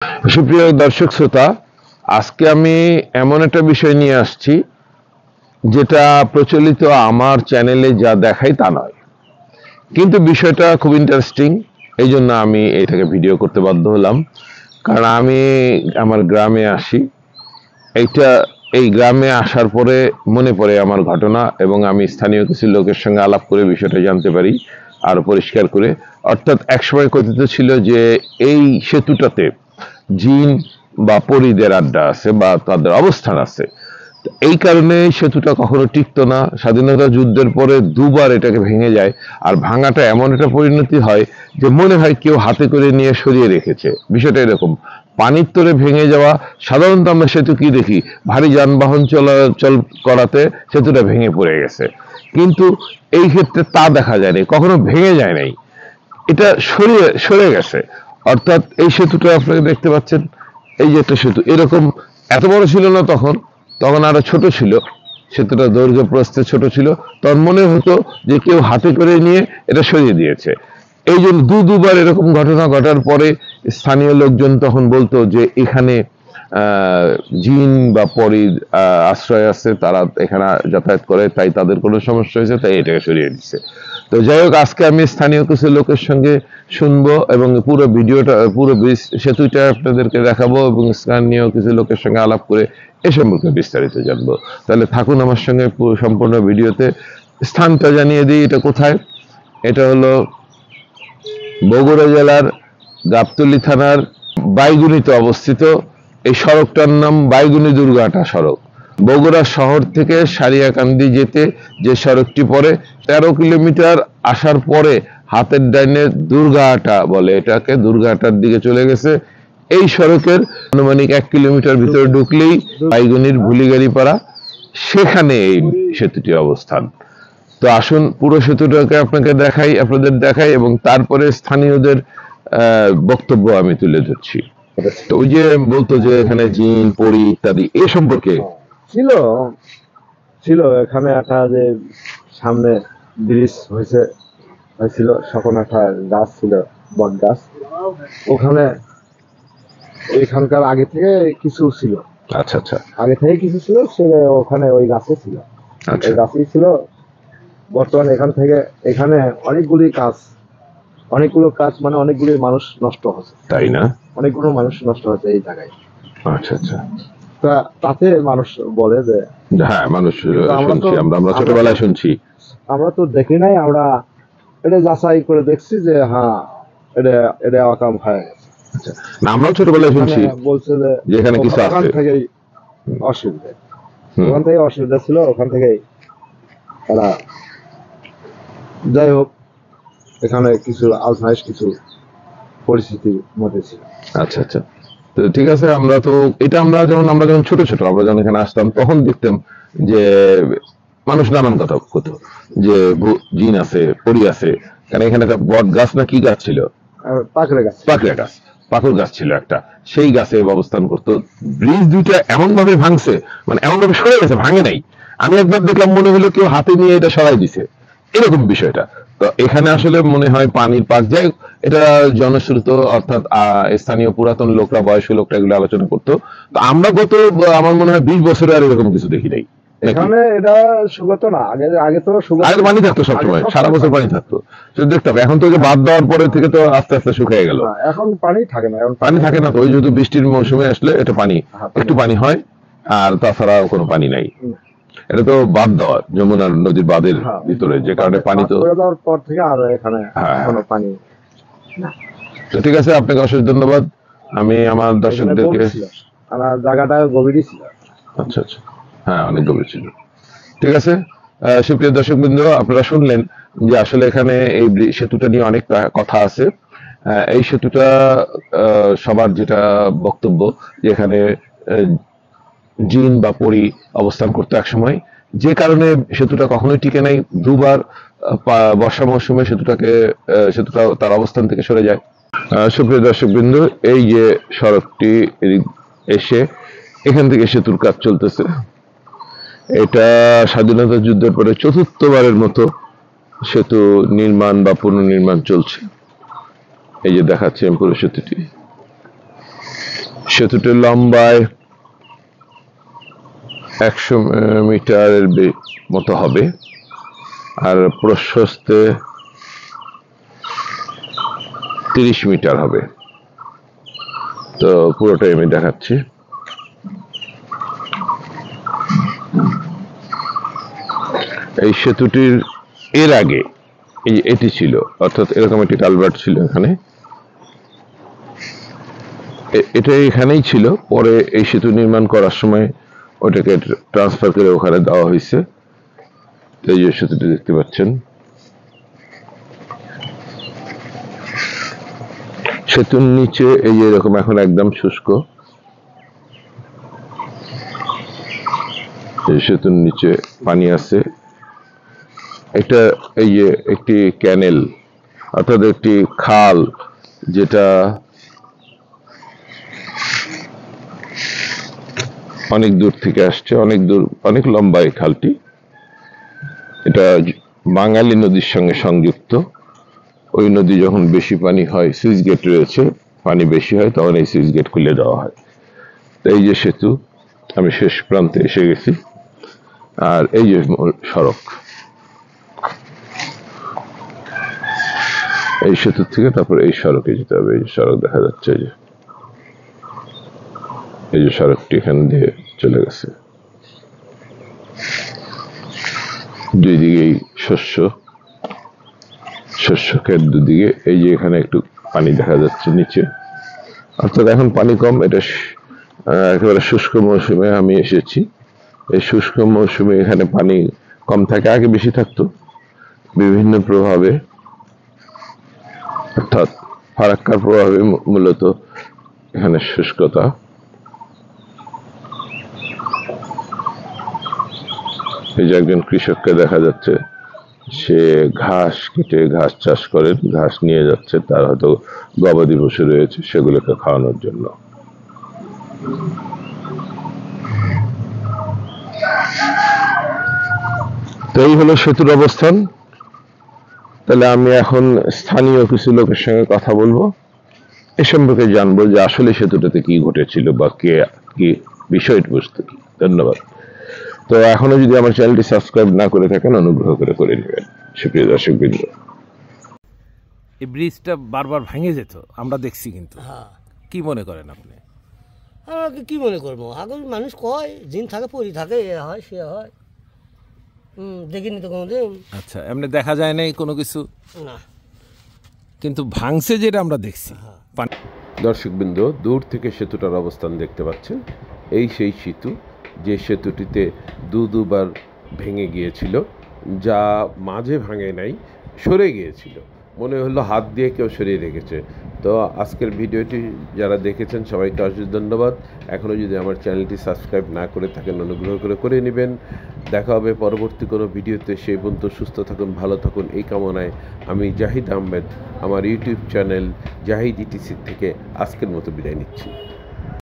সুপ্রিয় দর্শক শ্রোতা, আজকে আমি এমন একটা বিষয় নিয়ে আসছি যেটা প্রচলিত আমার চ্যানেলে যা দেখাই তা নয়, কিন্তু বিষয়টা খুব ইন্টারেস্টিং। এই জন্য আমি এটাকে ভিডিও করতে বাধ্য হলাম, কারণ আমি আমার গ্রামে আসি। এই গ্রামে আসার পরে মনে পড়ে আমার ঘটনা, এবং আমি স্থানীয় কিছু লোকের সঙ্গে আলাপ করে বিষয়টা জানতে পারি আরো পরিষ্কার করে। অর্থাৎ একসময় কথিত ছিল যে এই সেতুটাতে জিন বা পরীদের আড্ডা আছে বা তাদের অবস্থান আছে। এই কারণে সেতুটা কখনো টিকতো না। স্বাধীনতা যুদ্ধের পরে দুবার এটাকে ভেঙে যায়, আর ভাঙাটা এমন একটা পরিণতি হয় যে মনে হয় কেউ হাতে করে নিয়ে সরিয়ে রেখেছে। বিষয়টা এরকম, পানির তরে ভেঙে যাওয়া। সাধারণত আমরা সেতু কি দেখি, ভারী যানবাহন চলাচল করাতে সেতুটা ভেঙে পড়ে গেছে, কিন্তু এই ক্ষেত্রে তা দেখা যায়নি, কখনো ভেঙে যায় নাই, এটা সরে গেছে। অর্থাৎ এই সেতুটা আপনারা দেখতে পাচ্ছেন, এই যে একটা সেতু, এরকম এত বড় ছিল না তখন, তখন আরো ছোট ছিল সেতুটা, দৈর্ঘ্য প্রস্থে ছোট ছিল। তখন মনে হতো যে কেউ হাতে করে নিয়ে এটা সরিয়ে দিয়েছে। এই জন্য দুবার এরকম ঘটনা ঘটার পরে স্থানীয় লোকজন তখন বলতো যে এখানে জিন বা পরীর আশ্রয় আছে, তারা এখানে যাতায়াত করে, তাই তাদের কোনো সমস্যা হয়েছে, তাই এটাকে সরিয়ে দিচ্ছে। তো যাই হোক, আজকে আমি স্থানীয় কিছু লোকের সঙ্গে শুনবো এবং পুরো ভিডিওটা, পুরো সেতুটা আপনাদেরকে দেখাবো, এবং স্থানীয় কিছু লোকের সঙ্গে আলাপ করে এ সম্পর্কে বিস্তারিত জানবো। তাহলে থাকুন আমার সঙ্গে সম্পূর্ণ ভিডিওতে। স্থানটা জানিয়ে দিই, এটা কোথায়। এটা হলো বগুড়া জেলার গাবতলী থানার বাইগুনিতে অবস্থিত। এই সড়কটার নাম বাইগুনি দুর্গাহাটা সড়ক। বগুড়া শহর থেকে সারিয়াকান্দি যেতে যে সড়কটি পড়ে, 13 কিলোমিটার আসার পরে হাতের ডাইনে দুর্গাহাটা বলে, এটাকে দুর্গাহাটার দিকে চলে গেছে। এই সড়কের আনুমানিক 1 কিলোমিটার ভিতরে ঢুকলেই বাইগুনির ভুলিগাড়িপাড়া, সেখানে এই সেতুটি অবস্থান। তো আসুন পুরো সেতুটাকে আপনাদের দেখাই, এবং তারপরে স্থানীয়দের বক্তব্য আমি তুলে ধরছি। তো ওই যে বলতো যে এখানে জিন পরি ইত্যাদি এ সম্পর্কে ছিল ছিল এখানে একটা যে সামনে ব্রিজ হয়েছিল, তখন একটা গাছ ছিল, বট গাছ। ওখানে ওইখানকার আগে থেকে কিছু ছিল। আচ্ছা আচ্ছা, আগে থেকে কিছু ছিল, সে ওখানে ওই গাছে ছিল, ওই গাছই ছিল। বর্তমানে এখানে অনেকগুলো কাজ মানে অনেকগুলি মানুষ নষ্ট হচ্ছে, তাই না? অনেকগুলো মানুষ নষ্ট হচ্ছে এই জায়গায়। আচ্ছা আচ্ছা, তাতে মানুষ বলে যে, হ্যাঁ, মানুষ শুনছি, আমরা ছোটবেলায় শুনছি। আমরা তো দেখি নাই, আমরা এটা যাচাই করে দেখছি যে হ্যাঁ, এটা এটা অকাম হয়। না, আমরা ছোটবেলায় শুনছি বলছে যে যেখানে কিছু আছে, থেকেই অসুবিধা, ওখান থেকে অসুবিধা ছিল, ওখান থেকেই তারা, যাই হোক, এখানে কিছু আলসাইজ কিছু পরিস্থিতির মধ্যে ছিল। আচ্ছা আচ্ছা, তো ঠিক আছে। আমরা যখন ছোট আমরা যখন এখানে আসতাম, তখন দেখতাম যে মানুষ নানান কথা হতো, যে জিন আছে, পরি আছে। কারণ এখানে একটা বট গাছ না কি গাছ ছিল, পাকুড় গাছ ছিল একটা, সেই গাছে অবস্থান করতো। ব্রিজ দুইটা এমন ভাবে ভাঙছে, মানে এমন ভাবে সরে গেছে, ভাঙে নাই। আমি একবার দেখলাম, মনে হলো কেউ হাতে নিয়ে এটা সরাই দিছে, এরকম বিষয়টা। তো এখানে আসলে মনে হয় পানির পাক যায়, এটা জনশ্রুত, অর্থাৎ স্থানীয় পুরাতন লোকরা, বয়স্ক লোকরা এগুলো আলোচনা করতো। তো আমরা আমার মনে হয় 20 বছরে আর এরকম কিছু দেখি নাই। এখানে এটা শুকাতো না, আগে তো আগে পানি থাকতো সবসময়, সারা বছর পানি থাকতো, দেখতাম। এখন তো বাদ দেওয়ার পরে থেকে তো আস্তে আস্তে শুকিয়ে গেল, এখন পানি থাকে না। পানি থাকে না তো, ওই যেহেতু বৃষ্টির মৌসুমে আসলে এটা একটু পানি হয়, আর তাছাড়া কোনো পানি নাই। এটা তো বাদ দেওয়া, যমুনা নদীর বাঁধের ভিতরে, যে কারণে পানি তো পর থেকে আর এখানে কোনো পানি। তো ঠিক আছে, আপনাকে অশেষ ধন্যবাদ। আমি আমার দর্শকদেরকে, জায়গাটা গভীরই ছিল। আচ্ছা আচ্ছা, হ্যাঁ, অনেক গভীর ছিল। ঠিক আছে, সুপ্রিয় দর্শক বৃন্দ, আপনারা শুনলেন যে আসলে এখানে এই সেতুটা নিয়ে অনেক কথা আছে। এই সেতুটা সবার যেটা বক্তব্য, যে এখানে জিন বা পরি অবস্থান করতো এক সময়, যে কারণে সেতুটা কখনোই টিকে নাই। দুবার বর্ষা মৌসুমে সেতুটা তার অবস্থান থেকে সরে যায়। সুপ্রিয় দর্শক বৃন্দ, এই যে সড়কটি এসে এখান থেকে সেতুর কাজ চলতেছে। এটা স্বাধীনতা যুদ্ধের পরে ৪র্থবারের মতো সেতু নির্মাণ বা পুনর্নির্মাণ চলছে। এই যে দেখাচ্ছি আমি পুরো সেতুটি। সেতুটির লম্বায় 100 মিটারের মতো হবে, আর প্রশস্তে 30 মিটার হবে। তো পুরোটাই আমি দেখাচ্ছি। এই সেতুটির এর আগে এটি ছিল, অর্থাৎ এরকম একটি কালভার্ট ছিল এখানে, এটা এখানেই ছিল। পরে এই সেতু নির্মাণ করার সময় ওটাকে ট্রান্সফার করে ওখানে দেওয়া হয়েছে। এই যে সেতুটি দেখতে পাচ্ছেন, সেতুর নিচে এই যে এরকম এখন একদম শুষ্ক। এই সেতুর নিচে পানি আছে। এটা এই যে একটি ক্যানেল, অর্থাৎ একটি খাল, যেটা অনেক দূর থেকে আসছে, অনেক দূর, অনেক লম্বা এই খালটি। এটা বাঙালি নদীর সঙ্গে সংযুক্ত। ওই নদী যখন বেশি পানি হয়, সুইচ গেট রয়েছে, পানি বেশি হয়, তখন এই সুইচ গেট খুলে দেওয়া হয়। এই যে সেতু, আমি শেষ প্রান্তে এসে গেছি। আর এই যে সড়ক, এই সেতু থেকে তারপর এই সড়কে যেতে হবে। এই যে সড়ক দেখা যাচ্ছে, এই যে সড়কটি এখান দিয়ে চলে গেছে। দুই দিকেই শস্য ক্ষেত, দুদিকে। এই যে এখানে একটু পানি দেখা যাচ্ছে নিচে, অর্থাৎ এখন পানি কম। এটা একেবারে শুষ্ক মৌসুমে আমি এসেছি। এই শুষ্ক মৌসুমে এখানে পানি কম থাকে, আগে বেশি থাকতো বিভিন্ন প্রভাবে, অর্থাৎ ফারাক্কার প্রভাবে মূলত এখানে শুষ্কতা। এই যে একজন কৃষককে দেখা যাচ্ছে, সে ঘাস কেটে ঘাস চাষ করেন, ঘাস নিয়ে যাচ্ছে, তার হয়তো গবাদি পশু রয়েছে, সেগুলোকে খাওয়ানোর জন্য। তো এই হলো সেতুর অবস্থান। তাহলে আমি এখন স্থানীয় কিছু লোকের সঙ্গে কথা বলবো, এ সম্পর্কে জানবো যে আসলে সেতুটাতে কি ঘটেছিল বা কে কি বিষয়বস্তু কি। ধন্যবাদ। তো এখনো যদি আমার চ্যানেলটি সাবস্ক্রাইব না করে থাকেন, অনুগ্রহ করে নেবেন। সুপ্রিয় দর্শকবৃন্দ, এই ব্রিজটা বারবার ভেঙে যেত, আমরা দেখছি, কিন্তু হ্যাঁ, কি মনে করেন আপনি? আমাকে কি মনে করবো, আগে মানুষ কয় দিন থাকে পরি থাকে, এ হয় সে হয়, দেখিনি তো কোনোদিন। আচ্ছা, এমনি দেখা যায় নাই কোনো কিছু, না, কিন্তু ভাঙছে যেটা আমরা দেখছি। দর্শকবৃন্দ, দূর থেকে সেতুটার অবস্থান দেখতে পাচ্ছেন। এই সেই সেতু, যে সেতুটিতে দুবার ভেঙে গিয়েছিল, যা মাঝে ভাঙে নাই, সরে গিয়েছিল। মনে হলো হাত দিয়ে কেউ সরিয়ে রেখেছে। তো আজকের ভিডিওটি যারা দেখেছেন সবাইকে অশেষ ধন্যবাদ। এখনও যদি আমার চ্যানেলটি সাবস্ক্রাইব না করে থাকেন, অনুগ্রহ করে নেবেন। দেখা হবে পরবর্তী কোনো ভিডিওতে। সেই পর্যন্ত সুস্থ থাকুন, ভালো থাকুন, এই কামনায় আমি জাহিদ আহমেদ আমার ইউটিউব চ্যানেল জাহিদ ইটিসি থেকে আজকের মতো বিদায় নিচ্ছি।